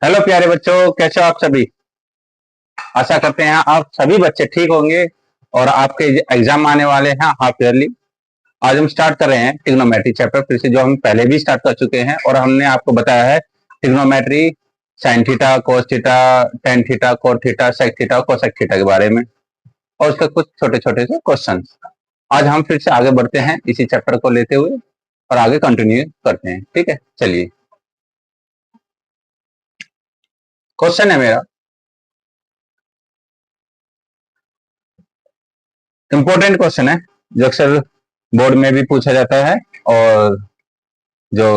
Hello प्यारे बच्चों, कैसे हो आप सभी। आशा करते हैं आप सभी बच्चे ठीक होंगे और आपके एग्जाम आने वाले हैं हाफ ईयरली। आज हम स्टार्ट कर रहे हैं ट्रिग्नोमेट्री चैप्टर, फिर से जो हम पहले भी स्टार्ट कर चुके हैं और हमने आपको बताया है trigonometry, sine theta, cos theta, tan theta, cot theta, sec theta, cosec theta के बारे में और उसके कुछ छोटे छोटे से क्वेश्चन। आज हम फिर से आगे बढ़ते हैं इसी चैप्टर को लेते हुए और आगे कंटिन्यू करते हैं। ठीक है, चलिए। क्वेश्चन है मेरा, इंपॉर्टेंट क्वेश्चन है जो अक्सर बोर्ड में भी पूछा जाता है और जो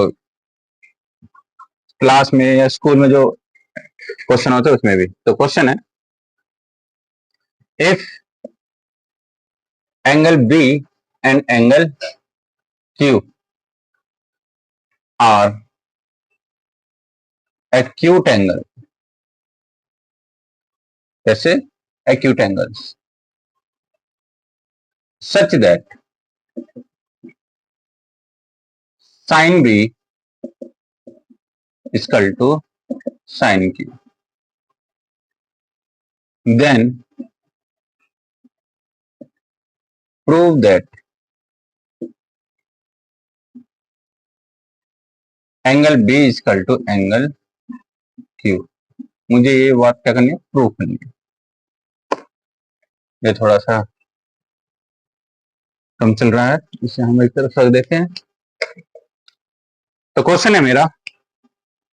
क्लास में या स्कूल में जो क्वेश्चन होते हैं उसमें भी। तो क्वेश्चन है, if angle B and angle Q are acute angle, कैसे acute angles, such that sine B equal to sine Q, then prove that angle B equal to angle Q. मुझे ये बात क्या करनी है, प्रूफ करनी है। ये थोड़ा सा कम चल रहा है, इसे हम एक तरफ रख देते हैं। तो क्वेश्चन है मेरा,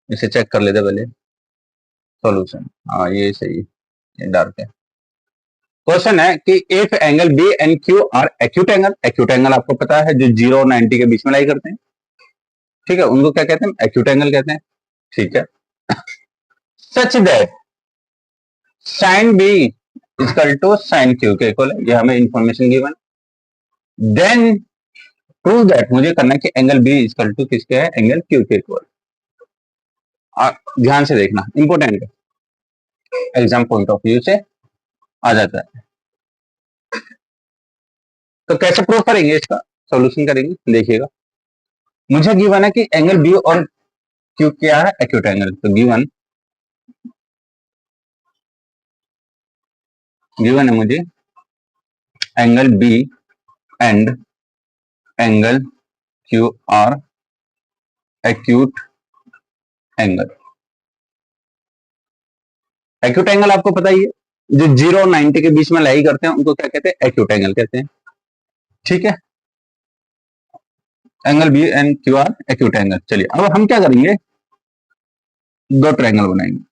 इसे चेक कर लेते पहले। सॉल्यूशन, हाँ ये सही, ये डार्क है। क्वेश्चन है कि if angle B and Q are acute angle, acute angle आपको पता है जो 0 और 90 के बीच में लाई करते हैं। ठीक है, उनको क्या कहते हैं, एक्यूट एंगल कहते हैं। ठीक है, such that sine B equal to sine Q के इक्वल है, ये हमें information given. Then prove that, मुझे करना है कि एंगल बी इक्वल टू किसके है, एंगल क्यू के इक्वल। ध्यान से देखना, इंपॉर्टेंट है, एग्जाम पॉइंट ऑफ व्यू से आ जाता है। तो कैसे प्रूव करेंगे, इसका सॉल्यूशन करेंगे, देखिएगा। मुझे गिवन है कि एंगल बी और क्यू क्या है, एक्यूट एंगल। तो गिवन है मुझे angle B and angle Q are acute angle. Acute angle आपको पता ही है, जो 0 और 90 के बीच में लाई करते हैं उनको क्या कहते हैं, एक्यूट एंगल कहते हैं। ठीक है, angle B and Q are acute angle. चलिए अब हम क्या करेंगे, दो ट्रायंगल बनाएंगे।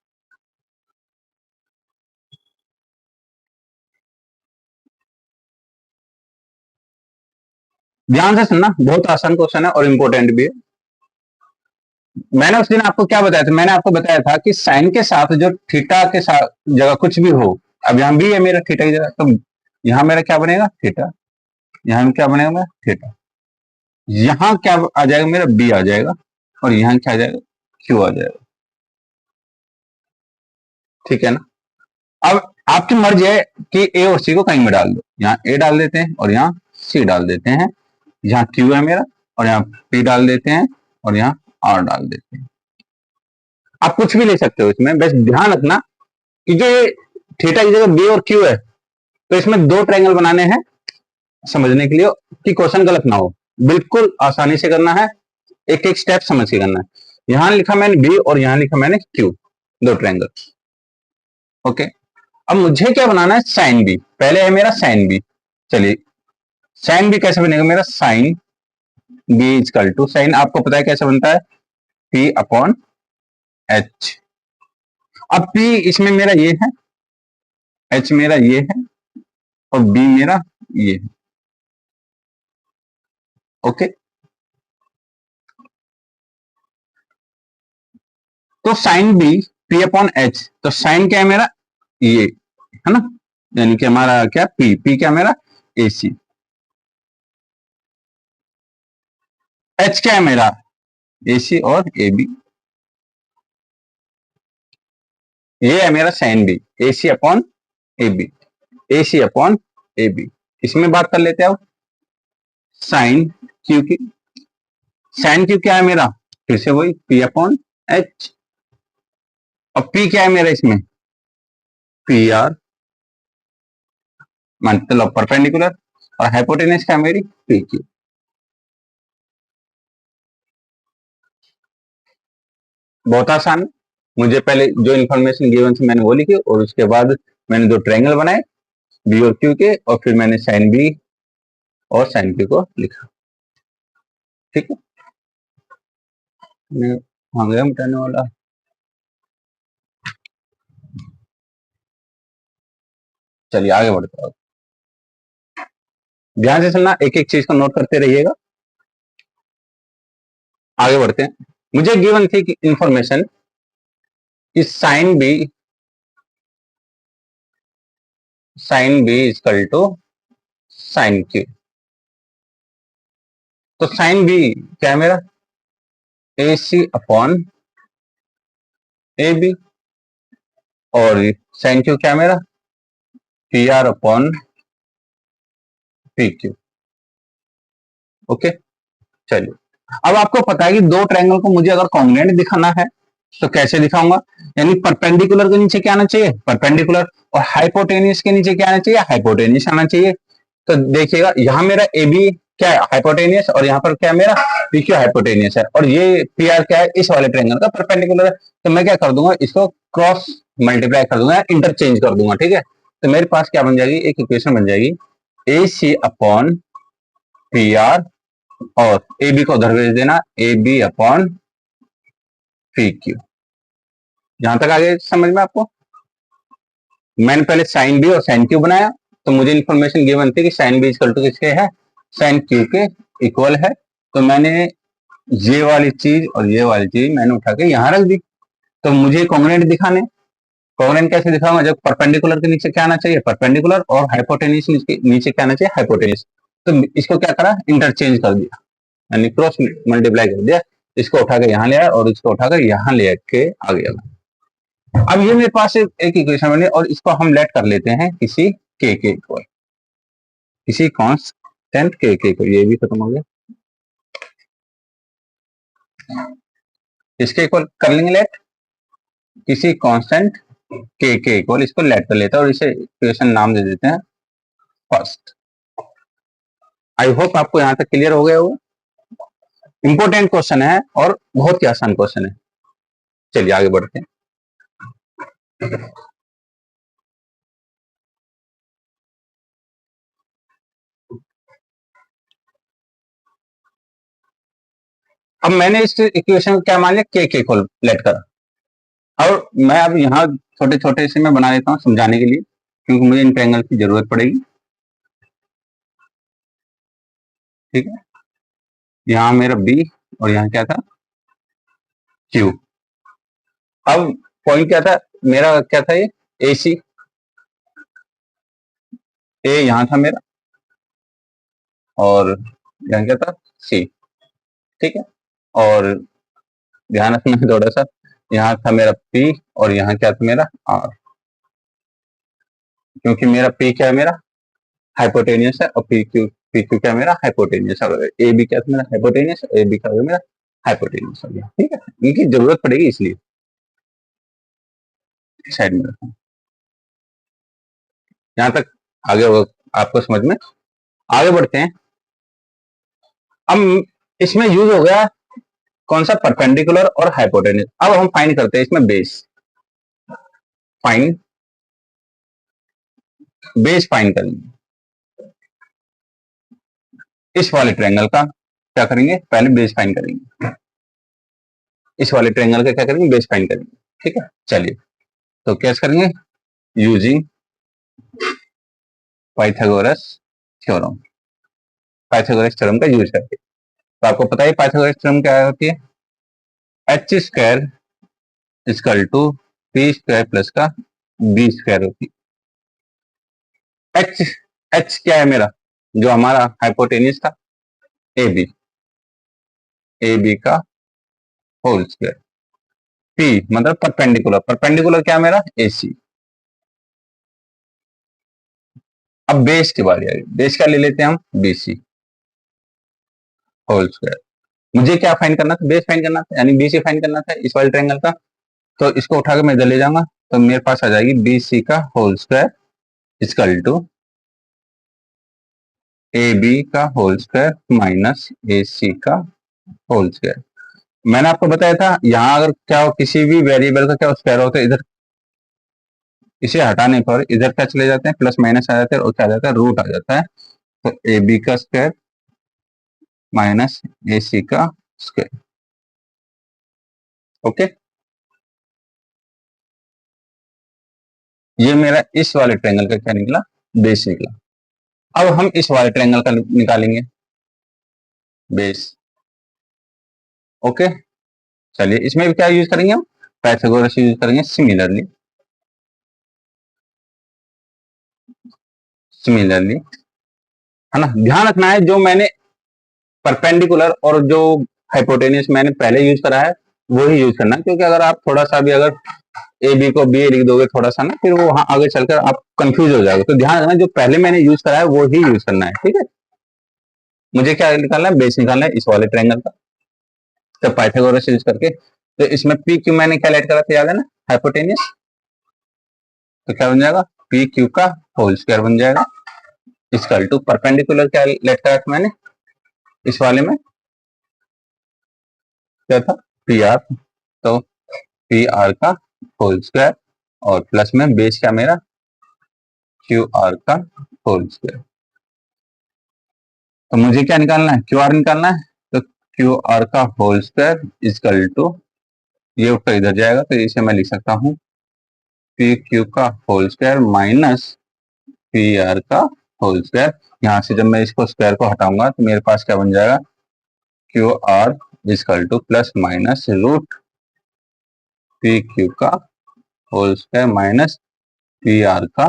ध्यान से सुनना, बहुत आसान क्वेश्चन है और इंपॉर्टेंट भी है। मैंने उस दिन आपको क्या बताया था, मैंने आपको बताया था कि साइन के साथ जो थीटा के साथ जगह कुछ भी हो, अब यहां भी है मेरा थीटा की जगह, तो यहां मेरा क्या बनेगा, थीटा। यहां क्या बनेगा मेरा, थीटा। यहां क्या आ जाएगा मेरा, बी आ जाएगा और यहां क्या आ जाएगा, क्यू आ जाएगा। ठीक है ना। अब आपकी मर्जी है कि ए और सी को कहीं में डाल दो, यहाँ ए डाल देते हैं और यहाँ सी डाल देते हैं, यहाँ क्यू है मेरा और यहाँ पी डाल देते हैं और यहाँ आर डाल देते हैं। आप कुछ भी ले सकते हो इसमें, बस ध्यान रखना कि जो ये थीटा की जगह बी और क्यू है, तो इसमें दो ट्रायंगल बनाने हैं समझने के लिए कि क्वेश्चन गलत ना हो। बिल्कुल आसानी से करना है, एक एक स्टेप समझ के करना है। यहां लिखा मैंने बी और यहां लिखा मैंने क्यू, दो ट्रायंगल। ओके, अब मुझे क्या बनाना है, साइन बी। पहले है मेरा साइन बी। चलिए, साइन बी कैसे बनेगा मेरा, sine B is equal to, sine आपको पता है कैसे बनता है, पी अपॉन एच। अब पी इसमें मेरा ये है, एच मेरा ये है और बी मेरा ये है। ओके, तो sine B P upon H, तो साइन क्या है मेरा, ये है ना, यानी कि हमारा क्या, पी, पी क्या मेरा, ए सी। एच क्या है मेरा, ए सी और ए बी। ये है मेरा sine B, A C upon A B, A C upon A B. इसमें बात कर लेते हैं अब साइन क्यू की। साइन क्यू क्या है मेरा, फिर से वही पी अपॉन एच। अब पी क्या है मेरा इसमें, पी आर मतलब परपेंडिकुलर, और हाइपोटेनस क्या है मेरी, पी क्यू। बहुत आसान। मुझे पहले जो इन्फॉर्मेशन गिवन थी मैंने वो लिखी, और उसके बाद मैंने दो ट्रायंगल बनाए बी और क्यू के, और फिर मैंने साइन बी और साइन क्यू को लिखा। ठीक है, हाँ गया मिटाने वाला। चलिए आगे बढ़ते हैं, ध्यान से सुनना, एक एक चीज को नोट करते रहिएगा। आगे बढ़ते हैं। मुझे गिवन थी कि इंफॉर्मेशन कि sine B is equal to sine Q. तो साइन बी क्या है मेरा, A C upon A B, और साइन क्यू क्या है मेरा, P R upon P Q. Okay, चलिए। अब आपको पता है कि दो ट्रायंगल को मुझे अगर कॉन्ग्रुएंट दिखाना है तो कैसे दिखाऊंगा, यानी परपेंडिकुलर के नीचे क्या आना चाहिए, परपेंडिकुलर, और हाइपोटेनियस के नीचे क्या आना चाहिए, हाइपोटेनियस आना चाहिए। तो देखिएगा यहाँ मेरा ए बी क्या है, हाइपोटेनियस, और यहाँ पर क्या है मेरा पी क्यू हाइपोटेनियस है, और ये पी आर क्या है, इस वाले ट्रायंगल का परपेंडिकुलर है। तो मैं क्या कर दूंगा, इसको क्रॉस मल्टीप्लाई कर दूंगा, इंटरचेंज कर दूंगा। ठीक है, तो मेरे पास क्या बन जाएगी, एक इक्वेशन बन जाएगी, A C upon P R, और ए बी को उधर भेज देना, A B upon P Q. यहां तक आगे समझ में आपको। मैंने पहले साइन बी और साइन क्यू बनाया, तो मुझे इन्फॉर्मेशन गिवन थी कि साइन बी इक्वल टू किसके है, साइन क्यू के इक्वल है। तो मैंने ये वाली चीज और ये वाली चीज मैंने उठा के यहां रख दी। तो मुझे कॉन्ग्रुएंट दिखाने, कॉन्ग्रुएंट कैसे दिखाऊंगा, जब परपेंडिकुलर के नीचे क्या आना चाहिए, परपेंडिकुलर, और हाइपोटेनियस के नीचे क्या आना चाहिए, हाइपोटेनियस। तो इसको क्या करा, इंटरचेंज कर दिया, यानी क्रॉस मल्टीप्लाई कर दिया। इसको उठा के यहाँ ले आया और इसको उठा कर यहाँ ले के आ गया। अब ये मेरे पास एक इक्वेशन बनी, और इसको हम लेट कर लेते हैं किसी के इक्वल, किसी कांस्टेंट के इक्वल। ये भी खत्म हो गया, इसके इक्वल कर लेंगे लेट, किसी कांस्टेंट के इक्वल, इसको लेट कर लेते हैं और इसे इक्वेशन नाम दे देते हैं फर्स्ट। आई होप आपको यहां तक क्लियर हो गया होगा। इंपॉर्टेंट क्वेश्चन है और बहुत ही आसान क्वेश्चन है। चलिए आगे बढ़ते हैं। अब मैंने इस इक्वेशन को क्या मान लिया, के इक्वल लेट करा, और मैं अब यहाँ छोटे छोटे से मैं बना देता हूँ समझाने के लिए, क्योंकि मुझे इन ट्रायंगल की जरूरत पड़ेगी। ठीक है, यहाँ मेरा बी और यहाँ क्या था, क्यू। अब पॉइंट क्या था मेरा, क्या था ये, ए सी, ए यहाँ था मेरा, और यहाँ क्या था, सी। ठीक है, और ध्यान रखना है थोड़ा सा, यहाँ था मेरा पी और यहाँ क्या था मेरा आर, क्योंकि मेरा पी क्या है, मेरा हाइपोटेनियस है, और पी क्यू क्या है, मेरा हाइपोटेनियस है, और ए बी क्या था मेरा हाइपोटेनियस, ए बी का मेरा हाइपोटेनियस हो गया। ठीक है, इनकी जरूरत पड़ेगी इसलिए साइड में रखा। यहाँ तक आगे आपको समझ में। आगे बढ़ते हैं। अब इसमें यूज हो गया कौन सा, परपेंडिकुलर और हाइपोटेनियस। अब हम फाइंड करते हैं इसमें बेस, फाइंड बेस फाइंड करेंगे इस वाले ट्रायंगल का। क्या करेंगे, पहले बेस फाइंड करेंगे, इस वाले ट्रायंगल का क्या करेंगे, बेस फाइंड करेंगे। ठीक है, चलिए तो कैसे करेंगे, using Pythagoras theorem, Pythagoras theorem का यूज करके। तो आपको पता है पाइथागोरस थ्योरम क्या होती है, H square equal to P square plus का बी स्क्वायर होती है। एच एच क्या है मेरा, जो हमारा हाइपोटेनियस था, ए बी, ए बी का होल स्क्वायर, पी मतलब परपेंडिकुलर, परपेंडिकुलर क्या है मेरा, ए सी। अब बेस की बारी आ गई, बेस क्या ले लेते हैं हम, बी सी होल स्क्वायर। मुझे क्या फाइंड करना था, बेस फाइंड करना था, यानी बी सी फाइंड करना था इस वाले ट्रायंगल का। तो इसको उठा के मैं इधर ले जाऊंगा, तो मेरे पास आ जाएगी बी सी का whole square equal to A B का whole square minus A C का होल स्क्वायर। मैंने आपको बताया था यहाँ अगर क्या हो, किसी भी वेरिएबल का क्या स्क्वायर होता है, इधर इसे हटाने पर इधर क्या चले जाते हैं, प्लस माइनस आ जाते हैं और क्या आ जाता है, रूट आ जाता है। तो ए बी का स्क्वायर माइनस ए सी का स्क्वायर। ओके, ये मेरा इस वाले ट्रायंगल का क्या निकला, बेस निकला। अब हम इस वाले ट्रायंगल का निकालेंगे बेस। ओके, चलिए इसमें भी क्या यूज करेंगे हम, पाइथागोरस यूज करेंगे। सिमिलरली सिमिलरली है ना, ध्यान रखना है जो मैंने परपेंडिकुलर और जो हाइपोटेनियस मैंने पहले यूज करा है वो ही यूज करना है, क्योंकि अगर आप थोड़ा सा भी अगर ए बी को बी लिख दोगे थोड़ा सा ना, फिर वो वहां आगे चलकर आप कंफ्यूज हो जाओगे। तो ध्यान रखना जो पहले मैंने यूज करा है वो ही यूज करना है, ठीक है। मुझे क्या निकालना है, बेस निकालना है इस वाले ट्रायंगल का। तो पाइथागोरस यूज करके, तो इसमें पी क्यू मैंने क्या लेट करा था, याद है ना, हाइपोटेनियस। तो क्या बन जाएगा, पी क्यू का होल स्क्वायर बन जाएगा इक्वल टू परपेंडिकुलर क्या लेट करा था मैंने इस वाले में, क्या था, पी आर। तो पी आर का होल स्क्वायर और प्लस में बेस क्या मेरा, क्यू आर का होल स्क्वायर। तो मुझे क्या निकालना है, क्यू आर निकालना है। तो क्यू आर का होल स्क्वायर इक्वल टू, ये ऊपर इधर जाएगा तो इसे मैं लिख सकता हूँ पी क्यू का whole square minus P R का होल स्क्वायर। यहाँ से जब मैं इसको स्क्वायर को हटाऊंगा तो मेरे पास क्या बन जाएगा, Q R equal to plus minus root P Q का whole square minus P R का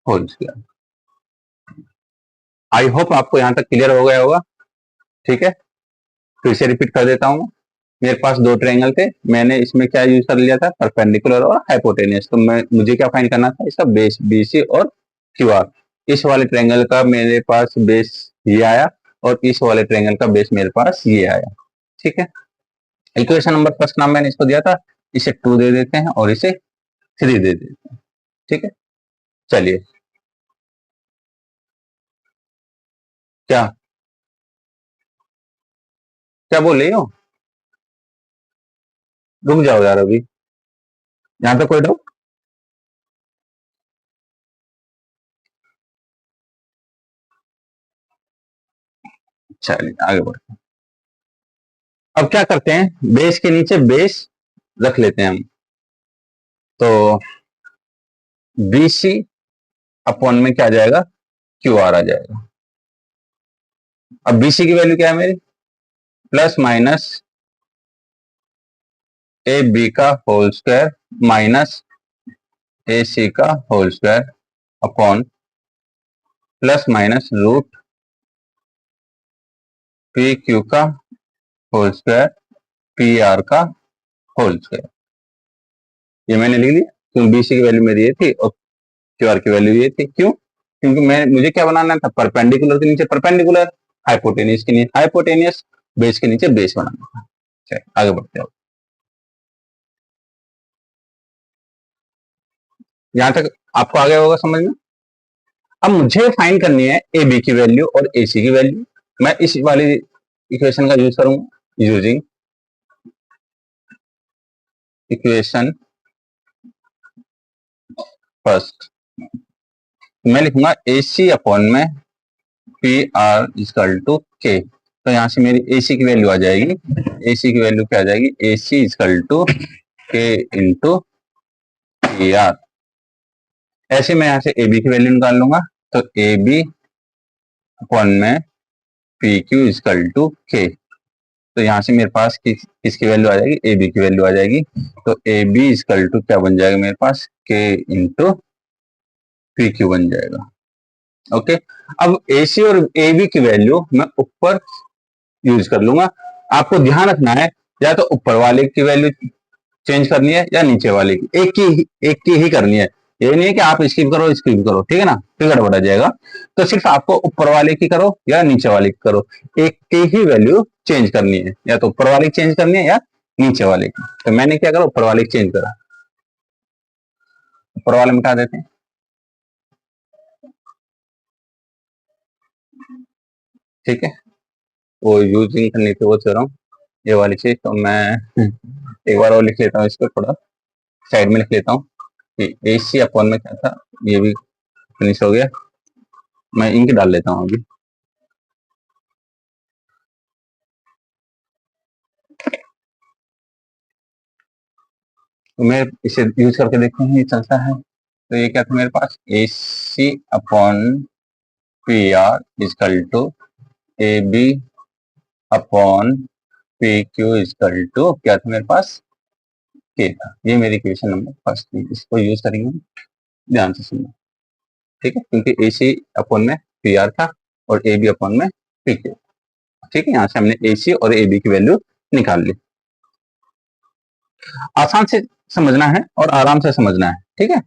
होल स्क्वायर। आई होप आपको यहाँ तक क्लियर हो गया होगा, ठीक है। फिर से रिपीट कर देता हूँ। मेरे पास दो ट्रायंगल थे, मैंने इसमें क्या यूज कर लिया था, परपेंडिकुलर और हाइपोटेनियस। तो मुझे क्या फाइंड करना था, इसका बेस बीसी और क्यू आर। इस वाले ट्रायंगल का मेरे पास बेस ये आया और इस वाले ट्रायंगल का बेस मेरे पास ये आया, ठीक है। इक्वेशन नंबर फर्स्ट नाम मैंने इसको दिया था, इसे 2 दे देते हैं और इसे 3 दे देते हैं, ठीक है। चलिए, क्या क्या बोल रही हो, रुक जाओ यार अभी, यहाँ पे कोई डाउट। चलिए आगे बढ़ते हैं। अब क्या करते हैं, बेस के नीचे बेस रख लेते हैं हम। तो BC अपॉन में क्या आ जाएगा, QR आ जाएगा। अब BC की वैल्यू क्या है मेरी, प्लस माइनस AB का होल स्क्वायर माइनस AC का whole square upon plus minus root PQ का होल स्क्वायर PR का होल स्क्वायर। ये मैंने लिख दिया क्योंकि BC की वैल्यू मेरी ये थी और QR की वैल्यू ये थी। क्यों, क्योंकि मुझे क्या बनाना था, परपेंडिकुलर के नीचे परपेंडिकुलर, हाइपोटेनियस के नीचे हाइपोटेनियस, बेस के नीचे बेस बनाना था। चलिए आगे बढ़ते हैं। यहां तक आपको आ गया होगा समझ में। अब मुझे फाइंड करनी है ए बी की वैल्यू और ए सी की वैल्यू। मैं इस वाली इक्वेशन का यूज करूंगा, यूजिंग इक्वेशन फर्स्ट। मैं लिखूंगा ए सी अपॉन में पी आर इजकल टू के। तो यहां से मेरी ए सी की वैल्यू आ जाएगी, ए सी की वैल्यू क्या आ जाएगी, ए सी इजकल टू के इंटू पी आर। ऐसे मैं यहां से ए बी की वैल्यू निकाल लूंगा। तो ए बी अपॉन में पी क्यू इजकल टू के। तो यहाँ से मेरे पास किसकी वैल्यू आ जाएगी, ए बी की वैल्यू आ जाएगी। तो ए बी इजकल टू क्या बन जाएगा मेरे पास, के इंटू पी क्यू बन जाएगा। ओके, अब ए सी और ए बी की वैल्यू मैं ऊपर यूज कर लूंगा। आपको ध्यान रखना है, या तो ऊपर वाले की वैल्यू चेंज करनी है या नीचे वाले की, एक की ही करनी है। ये नहीं है कि आप इसकी भी करो इसकी भी करो, ठीक है ना, फिर गड़बड़ा जाएगा। तो सिर्फ आपको ऊपर वाले की करो या नीचे वाले की करो, एक की ही वैल्यू चेंज करनी है, या तो ऊपर वाले की चेंज करनी है या नीचे वाले की। तो मैंने क्या करा, ऊपर वाले की चेंज करा। ऊपर वाला मिटा देते हैं। ठीक है, वो यूजिंग करने की वो चाह रहा हूँ ये वाली चीज, तो मैं एक बार और लिख लेता हूँ, इसको थोड़ा साइड में लिख लेता हूँ कि AC अपॉन में क्या था, ये भी फिनिश हो गया। मैं इंक डाल लेता हूँ अभी। तो मैं इसे यूज करके देखते हैं ये चलता है। तो ये क्या था मेरे पास, AC upon PR is equal to AB upon PQ is equal to क्या था मेरे पास, K था। ये मेरी इक्वेशन नंबर फर्स्ट थी, इसको यूज करेंगे, ध्यान से सुनना। ठीक है, क्योंकि AC अपॉन में PR था और AB अपॉन में PQ। ठीक है, यहाँ से हमने AC और AB की वैल्यू निकाल ली। आसान से समझना है और आराम से समझना है। ठीक है,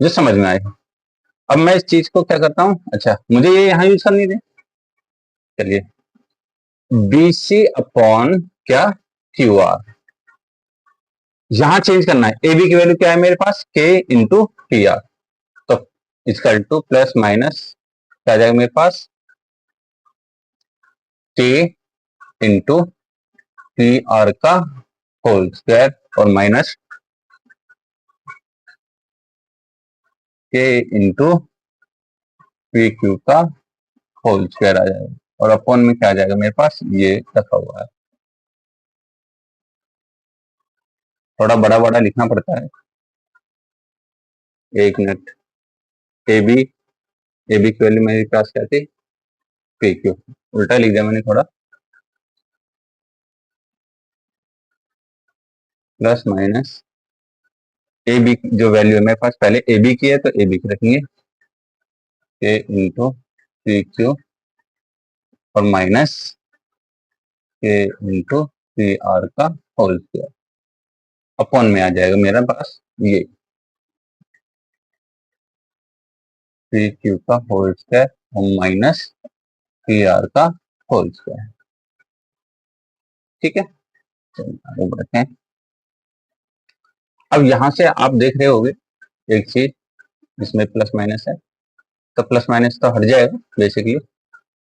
जो समझ में आएगा। अब मैं इस चीज को क्या करता हूँ, अच्छा मुझे ये यहाँ यूज करनी दे, चलिए BC अपॉन क्या QR, यहां चेंज करना है। AB की वैल्यू क्या है मेरे पास, K इंटू PR। तो इसका टू प्लस माइनस क्या आ जाएगा मेरे पास, K इंटू PR का होल स्क्वायर और माइनस K इंटू PQ का होल स्क्वायर आ जाएगा, और अपॉन में क्या आ जाएगा मेरे पास, ये रखा हुआ है। थोड़ा बड़ा बड़ा लिखना पड़ता है, एक मिनट। AB AB की वैल्यू मेरे पास क्या थी, PQ, उल्टा लिख दिया मैंने थोड़ा, प्लस माइनस AB जो वैल्यू है मेरे पास, पहले AB की है तो AB की रखेंगे, K इंटू PQ और माइनस K इंटू PR का होल स्क्वायर, अपॉन में आ जाएगा मेरे पास ये PQ का होल स्क्वायर और माइनस PR का होल स्क्वायर। ठीक है, चलिए आगे बढ़ते हैं। अब यहां से आप देख रहे होंगे एक चीज, इसमें प्लस माइनस है, तो प्लस माइनस तो हट जाएगा बेसिकली।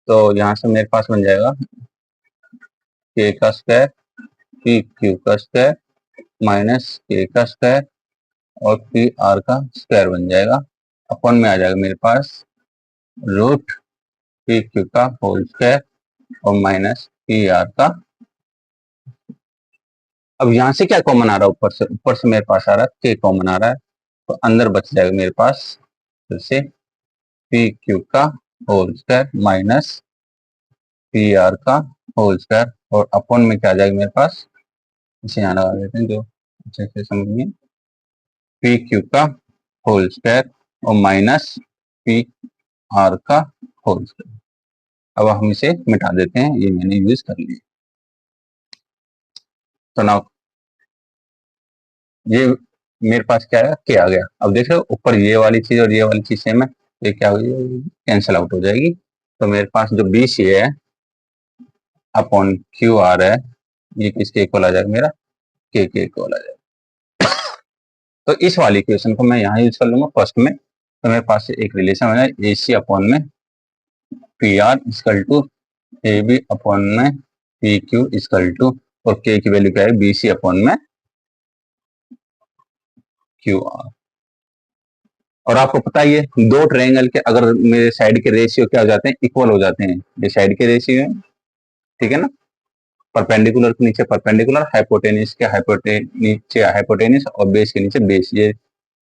तो यहाँ से मेरे पास बन जाएगा K का स्क्वायर PQ का स्क्वायर माइनस K का स्क्वायर और PR का स्क्वायर बन जाएगा, अपॉन में आ जाएगा मेरे पास रूट PQ का होल स्क्वायर और माइनस PR का। अब यहाँ से क्या कॉमन आ रहा है, ऊपर से मेरे पास आ रहा है K कॉमन आ रहा है, तो अंदर बच जाएगा मेरे पास फिर से PQ का होल स्क्वायर माइनस PR का होल स्क्वायर, और अपॉन में क्या आ जाएगा मेरे पास, इसे यहाँ लगा देते हैं जो अच्छे से समझिए, PQ का होल स्क्वायर और माइनस PR का होल स्क्वायर। अब हम इसे मिटा देते हैं, ये मैंने यूज कर लिया। तो नाउ ये मेरे पास क्या है, क्या आ गया। अब देख रहे हो ऊपर ये वाली चीज और ये वाली चीज सेम है, ये क्या हुई, कैंसिल आउट हो जाएगी। तो मेरे पास जो BC है अपॉन QR है, ये किसके इक्वल आ जाएगा मेरा, K के इक्वल आ जाएगा। तो इस वाली इक्वेशन को मैं यहाँ यूज कर लूंगा फर्स्ट में, तो मेरे पास एक रिलेशन हो जाए AC अपॉन में PR equal to AB upon में PQ इक्वल टू, और K की वैल्यू क्या है, BC अपॉन में QR। और आपको पता ही है दो ट्रायंगल के अगर मेरे साइड के रेशियो क्या हो जाते हैं, इक्वल हो जाते हैं, ये साइड के रेशियो है, ठीक है ना, परपेंडिकुलर के नीचे परपेंडिकुलर, हाइपोटेनिस के नीचे हाइपोटेनिस और बेस के नीचे बेस, ये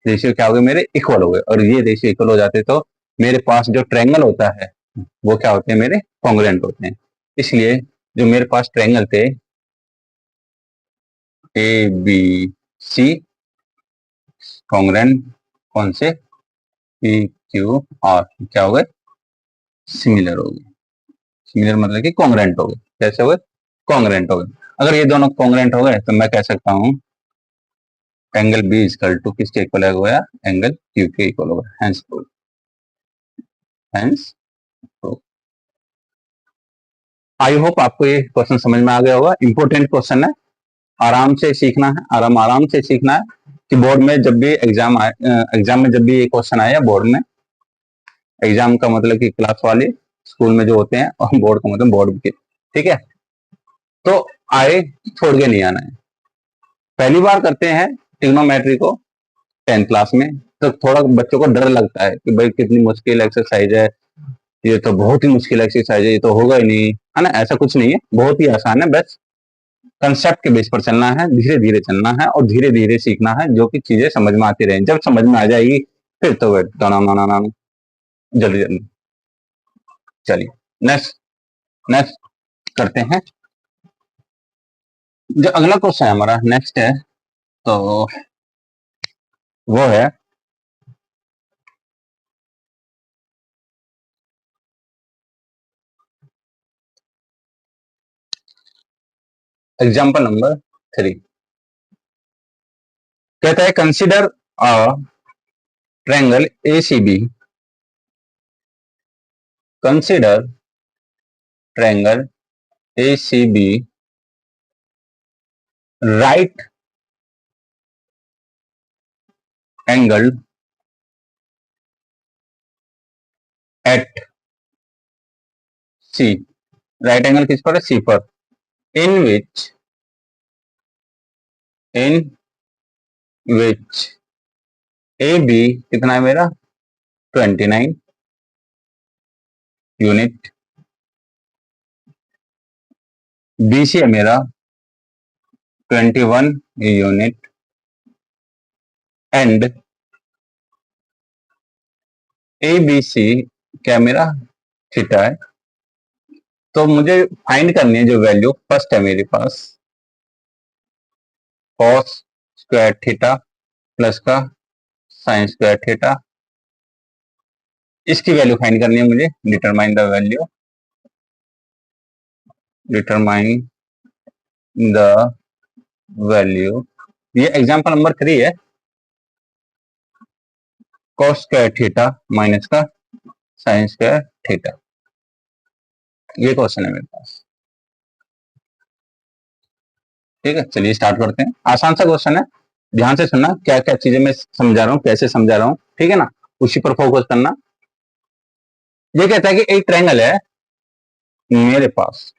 रेशियो क्या हो गए मेरे, इक्वल हो गए। और ये रेशियो इक्वल हो जाते तो मेरे पास जो ट्रायंगल होता है वो क्या होते हैं, मेरे कॉन्ग्रुएंट होते हैं। इसलिए जो मेरे पास ट्रायंगल थे ABC कॉन्ग्रुएंट कौन से, PQR क्या हो गए, सिमिलर हो गए। सिमिलर मतलब कि कॉन्ग्रुएंट हो गए, कैसे हो गए, कॉन्ग्रुएंट हो गए। अगर ये दोनों कॉन्ग्रुएंट हो गए तो मैं कह सकता हूँ एंगल B इक्वल टू किसके इक्वल हो गया, एंगल Q के इक्वल हो गया। Hence proof, hence proof. आई होप आपको ये क्वेश्चन समझ में आ गया होगा। इंपॉर्टेंट क्वेश्चन है, आराम से सीखना है, आराम से सीखना है। कि बोर्ड में जब भी एग्जाम में जब भी ये क्वेश्चन आया बोर्ड में, एग्जाम का मतलब कि क्लास वाले स्कूल में जो होते हैं, और बोर्ड का मतलब बोर्ड के, ठीक है, तो आए छोड़ के नहीं आना है। पहली बार करते हैं ट्रिग्नोमेट्री को 10th क्लास में, तो थोड़ा बच्चों को डर लगता है कि भाई कितनी मुश्किल एक्सरसाइज है, ये तो बहुत ही मुश्किल एक्सरसाइज है, ये तो होगा ही नहीं, है ना। ऐसा कुछ नहीं है, बहुत ही आसान है, बस कंसेप्ट के बेस पर चलना है, धीरे धीरे चलना है और धीरे धीरे सीखना है, जो कि चीजें समझ में आती रहें। जब समझ में आ जाएगी फिर तो वेट जल्दी जल्दी। चलिए नेक्स्ट नेक्स्ट करते हैं। जो अगला क्वेश्चन है हमारा नेक्स्ट है, तो वो है एग्जाम्पल नंबर 3। कहता है consider a triangle ACB, consider triangle ACB, right angle at C, right angle किस पर है, C पर, इन विच AB कितना है मेरा 29 यूनिट, BC है मेरा 21 यूनिट, एंड ABC क्या मेरा थीटा है। तो मुझे फाइंड करनी है जो वैल्यू फर्स्ट है मेरे पास, cos स्क्वायर थीटा प्लस का साइन स्क्वायर थीटा, इसकी वैल्यू फाइंड करनी है मुझे। Determine the value, determine the value, ये एग्जांपल नंबर 3 है। cos स्क्वायर थीटा माइनस का साइन स्क्वायर थीटा, ये क्वेश्चन है मेरे पास। ठीक है, चलिए स्टार्ट करते हैं। आसान सा क्वेश्चन है, ध्यान से सुनना, क्या क्या चीजें मैं समझा रहा हूँ, कैसे समझा रहा हूँ, ठीक है ना, उसी पर फोकस करना। ये कहता है कि एक ट्रायंगल है मेरे पास,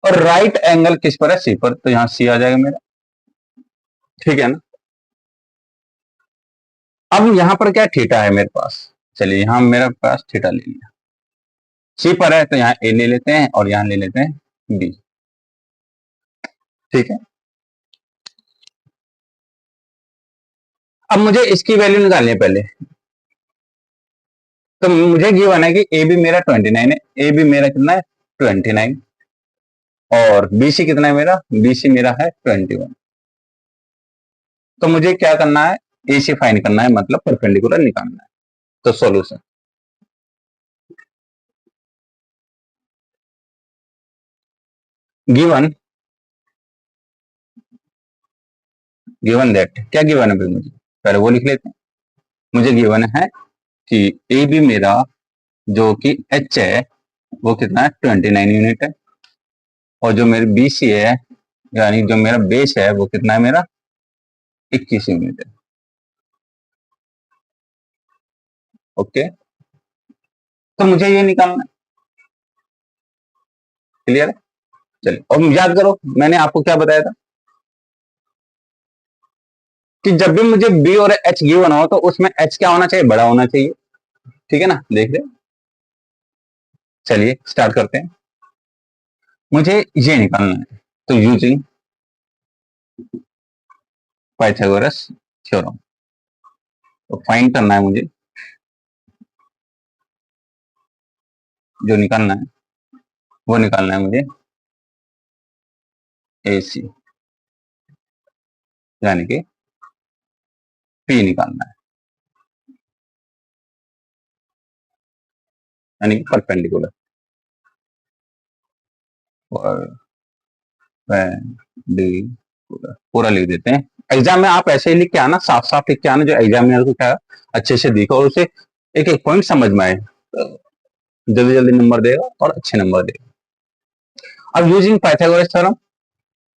और राइट एंगल किस पर है, सी पर, तो यहां सी आ जाएगा मेरा, ठीक है ना। अब यहां पर क्या थीटा है मेरे पास, चलिए यहां मेरे पास थीटा ले लिया, सी पर है तो यहाँ ए ले लेते हैं और यहां ले लेते हैं बी, ठीक है। अब मुझे इसकी वैल्यू निकालनी है पहले, तो मुझे गिवन है कि ए बी मेरा 29 है, ए बी मेरा कितना है 29, और बीसी कितना है मेरा, बीसी मेरा है 21। तो मुझे क्या करना है, ए सी फाइंड करना है, मतलब परपेंडिकुलर निकालना है। तो सॉल्यूशन, गिवन गिवन दैट, क्या गिवन है भाई मुझे, पहले वो लिख लेते हैं। मुझे गिवन है कि ए बी मेरा जो कि एच है वो कितना है 29 यूनिट है, और जो मेरी बी सी है यानी जो मेरा बेस है वो कितना है मेरा 21 यूनिट है। ओके, तो मुझे ये निकालना है, क्लियर है। चलिए, और याद करो मैंने आपको क्या बताया था कि जब भी मुझे बी और एच गिवन हो तो उसमें एच क्या होना चाहिए, बड़ा होना चाहिए, ठीक है ना, देख रहे। चलिए स्टार्ट करते हैं, मुझे ये निकालना है, तो यूजिंग पाइथागोरस थ्योरम, तो फाइंड करना है मुझे, जो निकालना है वो निकालना है मुझे ए सी, यानी कि पी निकालना है, यानी कि परपेंडिकुलर, और पूरा लिख देते हैं। एग्जाम में आप ऐसे ही लिख के आना, साफ साफ लिख के आना, जो एग्जामिनर को क्या अच्छे से दिखो और उसे एक एक पॉइंट समझ में आए, तो जल्दी जल्दी नंबर देगा और अच्छे नंबर देगा। अब यूजिंग पाइथागोरस थ्योरम,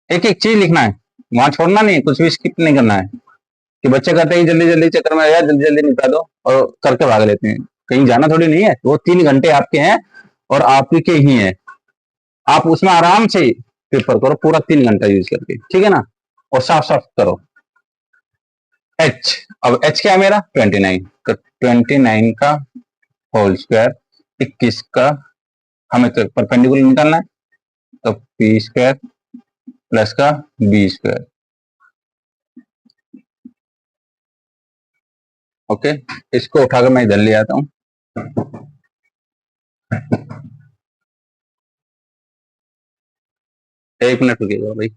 एक एक चीज लिखना है, वहां छोड़ना नहीं है, कुछ भी स्किप नहीं करना है कि बच्चे कहते हैं जल्दी जल्दी चक्कर में यार जल्दी जल्दी निपटा दो और करके भाग लेते हैं। कहीं जाना थोड़ी नहीं है, वो 3 घंटे आपके हैं और आपके ही हैं, आप उसमें आराम से पेपर करो पूरा 3 घंटा यूज करके, ठीक है ना। और साफ साफ करो। एच, अब एच क्या है मेरा 29, तो 29 का होल स्क्वायर 21 का, हमें तो परपेंडिकुलर निकालना है, तो पी स्क्वायर प्लस का बी स्क्वायर। ओके, इसको उठाकर मैं इधर ले आता हूं। एक मिनट रुकिएगा भाई।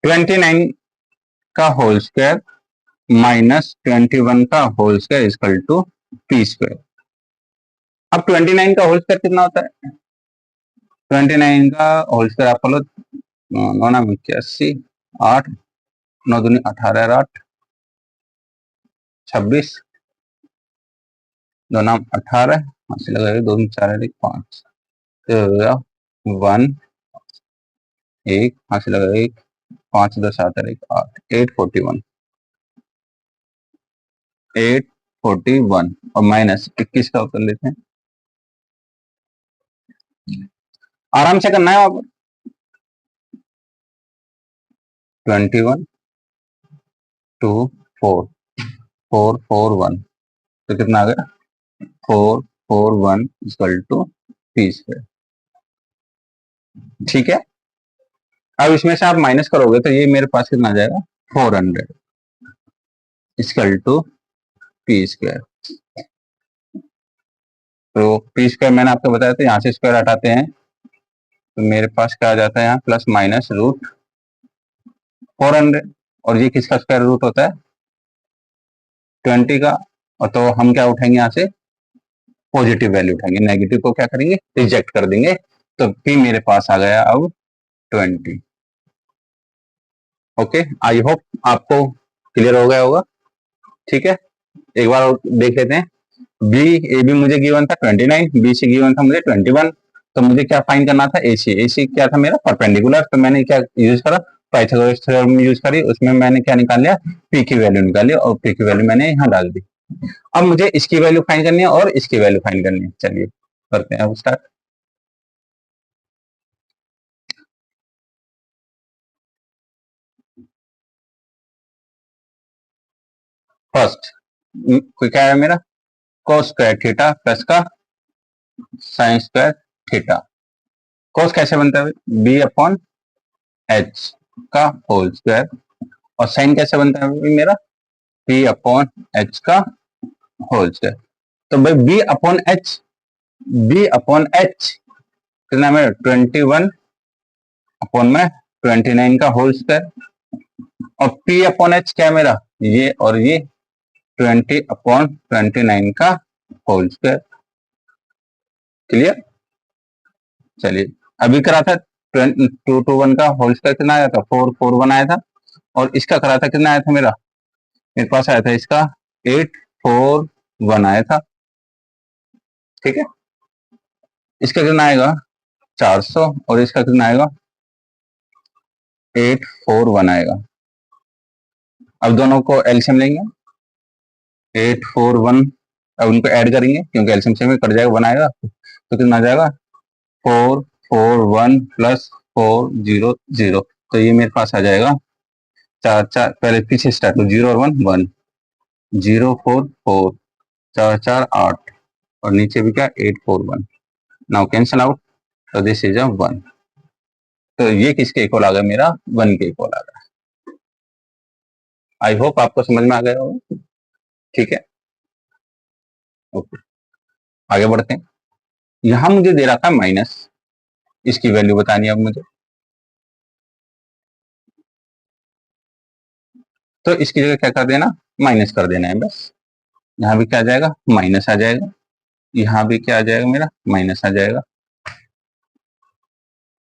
ट्वेंटी नाइन का होल स्क्वायर माइनस 21 का whole square is equal to P square. अब 29 का होल स्क्वायर कितना होता है? 29 का होल स्क्वायर आप लो, 9 9 81, 8 9 दूनी 18 8 26, 2 9 18, हासिल लगाएगा 2 4 1 5, तो 1 1 हासिल लगाएगा 1 5 2 7 1 8 841 841 और माइनस 21 का उत्तर लेते हैं। आराम से करना है आप। 21 2 4 4 4 1, तो कितना आ गया 4 4 1 इक्वल टू पी स्क्वायर। ठीक है, अब इसमें से आप माइनस करोगे तो ये मेरे पास कितना आ जाएगा 400 इक्वल टू पी स्क्वायर। तो पी स्क्वायर मैंने आपको बताया था, यहाँ से स्क्वायर हटाते हैं तो मेरे पास क्या आ जाता है यहाँ प्लस माइनस रूट 400, और ये किसका स्क्वायर रूट होता है 20 का। और तो हम क्या उठाएंगे यहाँ से पॉजिटिव वैल्यू उठाएंगे, नेगेटिव को क्या करेंगे रिजेक्ट कर देंगे। तो पी मेरे पास आ गया अब 20। ओके, आई होप आपको क्लियर हो गया होगा। ठीक है, एक बार और देख लेते हैं। बी ए बी मुझे गिवन था 29, बी सी गिवन था मुझे 21, तो मुझे क्या फाइंड करना था ए सी। ए सी क्या था मेरा परपेंडिकुलर, तो मैंने क्या यूज करा पाइथागोरस थ्योरम यूज करी, उसमें मैंने क्या निकाल लिया पी की वैल्यू निकाली और पी की वैल्यू मैंने यहाँ डाल दी। अब मुझे इसकी वैल्यू फाइंड करनी है और इसकी वैल्यू फाइंड करनी है। चलिए करते हैं अब स्टार्ट। फर्स्ट क्या है मेरा कोस स्क्वायर थीटा प्लस का साइन स्क्वायर थीटा। कोस कैसे बनता है बी अपॉन एच का होल स्क्वायर, और साइन कैसे बनता है मेरा पी अपॉन एच का होल स्क्वायर। तो भाई बी अपॉन एच कितना मेरा 21 अपॉन में 29 का होल स्क्वायर, और पी अपॉन एच क्या है मेरा ये और ये 20 अपॉन 29 का होल स्क्वायर। क्लियर। चलिए अभी करा था 221 का होल स्क्वायर कितना आया था 441 आया था, और इसका करा था कितना आया था मेरे पास आया था इसका 841 आया था। ठीक है, इसका कितना आएगा 400 और इसका कितना आएगा 841 आएगा। अब दोनों को एलसीएम लेंगे 841, अब उनको ऐड करेंगे क्योंकि एलसीएम से में कट जाएगा बनाएगा, तो कितना आ जाएगा 441 प्लस 400, तो ये मेरे पास आ जाएगा 4 4, पहले पीछे स्टार्ट हो 0 और 1 1 0 4 4 4 4 8 और नीचे भी क्या 841। नाउ कैंसल आउट, तो दिस इज अ 1। तो ये किसके इक्वल आ गया मेरा 1 के इक्वल आ गया। आई होप आपको समझ में आ गया होगा। ठीक है, ओके आगे बढ़ते हैं। यहां मुझे दे रहा था माइनस, इसकी वैल्यू बतानी है अब मुझे, तो इसकी जगह क्या कर देना माइनस कर देना है बस। यहाँ भी क्या आ जाएगा माइनस आ जाएगा, यहाँ भी क्या आ जाएगा मेरा माइनस आ जाएगा।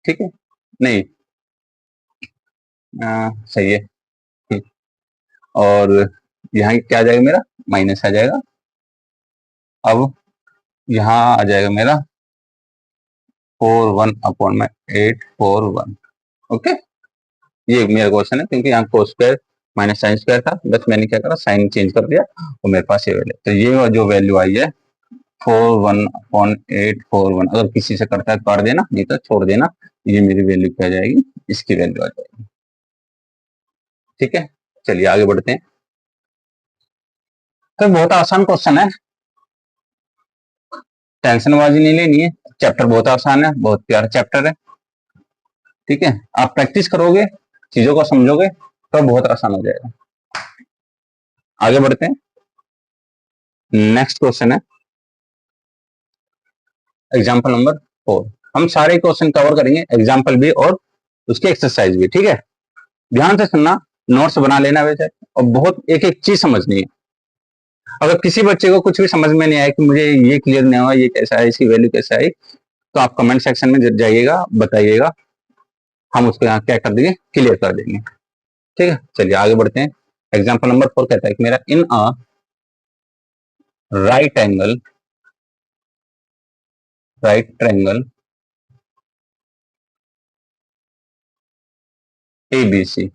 ठीक है, नहीं सही है ठीक, और यहाँ क्या आ जाएगा मेरा माइनस आ जाएगा, अब यहाँ आ जाएगा मेरा 4/1/841। ओके, ये मेरा क्वेश्चन है, क्योंकि यहाँ cos square minus sine square था, बस मैंने क्या करा, साइन चेंज कर दिया और मेरे पास ये वैल्यू। तो ये जो वैल्यू आई है 4/1/841, अगर किसी से करता है तो काट देना, नहीं तो छोड़ देना। ये मेरी वैल्यू क्या आ जाएगी, इसकी वैल्यू आ जाएगी। ठीक है, चलिए आगे बढ़ते हैं। तो बहुत आसान क्वेश्चन है, टेंशनबाजी नहीं लेनी है। चैप्टर बहुत आसान है, बहुत प्यारा चैप्टर है। ठीक है, आप प्रैक्टिस करोगे, चीजों को समझोगे तो बहुत आसान हो जाएगा। आगे बढ़ते हैं। नेक्स्ट क्वेश्चन है एग्जाम्पल नंबर 4। हम सारे क्वेश्चन कवर करेंगे, एग्जाम्पल भी और उसकी एक्सरसाइज भी। ठीक है, ध्यान से सुनना, नोट्स बना लेना वैसे, और बहुत एक एक चीज समझनी है। अगर किसी बच्चे को कुछ भी समझ में नहीं आया कि मुझे ये क्लियर नहीं हुआ, ये कैसा है, इसकी वैल्यू कैसा है, तो आप कमेंट सेक्शन में जाइएगा, बताइएगा, हम उसको यहाँ क्या कर देंगे, क्लियर कर देंगे। ठीक है, चलिए आगे बढ़ते हैं। एग्जाम्पल नंबर 4 कहता है कि मेरा इन अ राइट ट्रायंगल ABC,